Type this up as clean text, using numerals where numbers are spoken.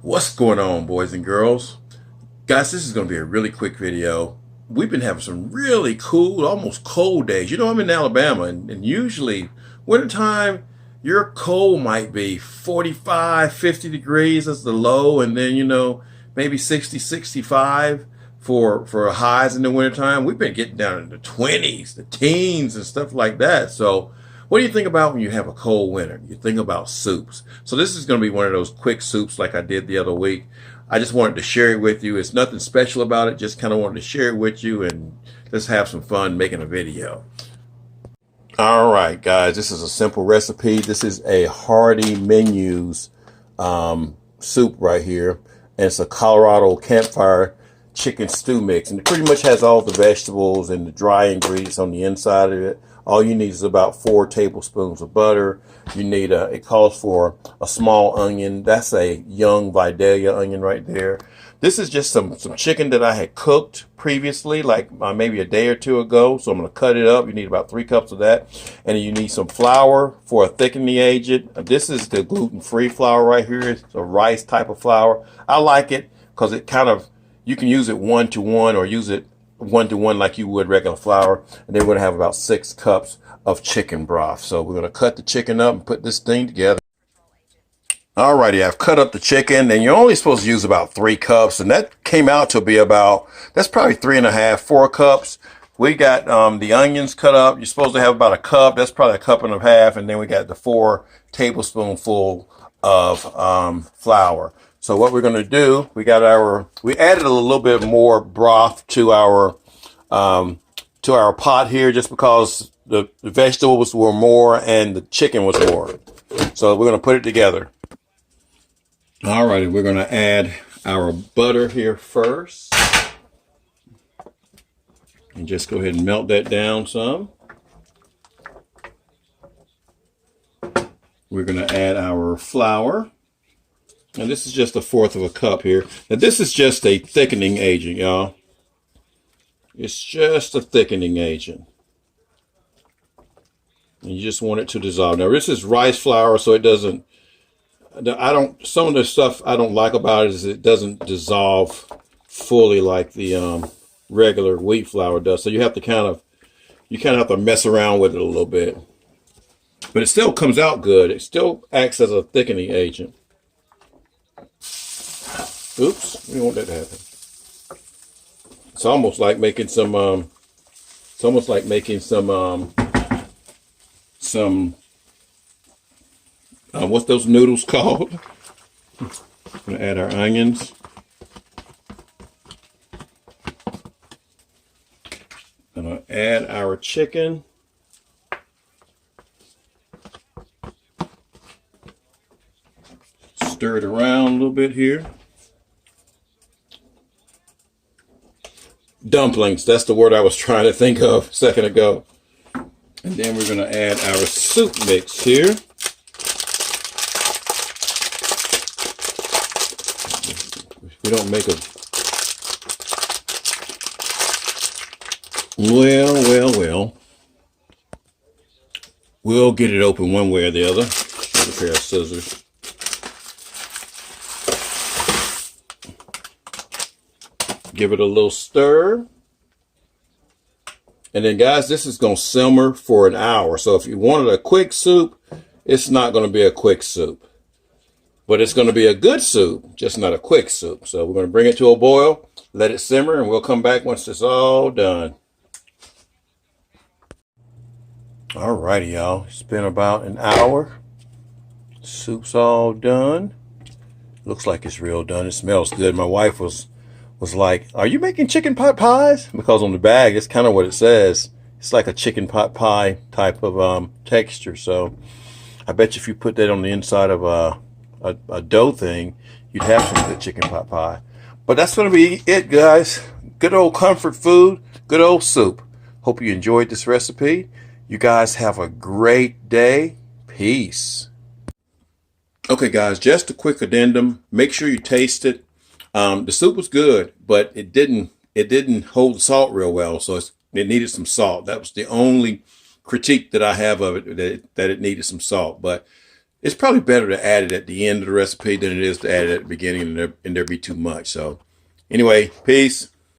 What's going on, boys and girls? Guys, this is going to be a really quick video. We've been having some really cool, almost cold days. You know, I'm in Alabama, and usually wintertime, your cold might be 45, 50 degrees as the low, and then, maybe 60, 65 for highs in the wintertime. We've been getting down in the 20s, the teens, and stuff like that. So, what do you think about when you have a cold winter? You think about soups. So this is going to be one of those quick soups like I did the other week. I just wanted to share it with you. It's nothing special about it. Just kind of wanted to share it with you and let's have some fun making a video. All right, guys, this is a simple recipe. This is a Hearty Menus soup right here. And it's a Colorado campfire chicken stew mix. And it pretty much has all the vegetables and the dry ingredients on the inside of it. All you need is about 4 tablespoons of butter. You need it calls for a small onion. That's a young Vidalia onion right there. This is just some chicken that I had cooked previously, like maybe a day or two ago. So I'm going to cut it up. You need about 3 cups of that. And you need some flour for a thickening agent. This is the gluten-free flour right here. It's a rice type of flour. I like it because it kind of, you can use it 1-to-1 or use it 1-to-1 like you would regular flour. And then we're going to have about 6 cups of chicken broth. So we're going to cut the chicken up and put this thing together. Alrighty, I've cut up the chicken, and you're only supposed to use about 3 cups, and that came out to be about, that's probably 3.5, 4 cups. We got the onions cut up. You're supposed to have about a cup. That's probably a cup and a half, and then we got the 4 tablespoonful of flour. So what we're going to do, we added a little bit more broth to our pot here, just because the vegetables were more and the chicken was more. So we're going to put it together. All righty, we're going to add our butter here first. And just go ahead and melt that down some. We're going to add our flour. And this is just 1/4 of a cup here. Now this is just a thickening agent, y'all. It's just a thickening agent. And you just want it to dissolve. Now this is rice flour, so it doesn't, some of the stuff I don't like about it is it doesn't dissolve fully like the regular wheat flour does. So you have to have to mess around with it a little bit. But it still comes out good. It still acts as a thickening agent. Oops, we don't want that to happen. It's almost like making some what's those noodles called? I'm gonna add our onions. I'm gonna add our chicken. Stir it around a little bit here. Dumplings, that's the word I was trying to think of a second ago. And then we're gonna add our soup mix here. We don't make a, well. We'll get it open one way or the other. Get a pair of scissors. Give it a little stir. And then guys, this is going to simmer for an hour. So if you wanted a quick soup, it's not going to be a quick soup. But it's going to be a good soup, just not a quick soup. So we're going to bring it to a boil, let it simmer, and we'll come back once it's all done. All righty, y'all. It's been about an hour. Soup's all done. Looks like it's real done. It smells good. My wife was like, "Are you making chicken pot pies?" Because on the bag, it's kind of what it says. It's like a chicken pot pie type of texture. So I bet you if you put that on the inside of a dough thing, you'd have some good chicken pot pie. But that's going to be it, guys. Good old comfort food, good old soup. Hope you enjoyed this recipe. You guys have a great day. Peace. Okay, guys, just a quick addendum. Make sure you taste it. The soup was good, but it didn't hold the salt real well, so it needed some salt. That was the only critique that I have of it, that it needed some salt. But It's probably better to add it at the end of the recipe than it is to add it at the beginning and there be too much. So anyway, peace.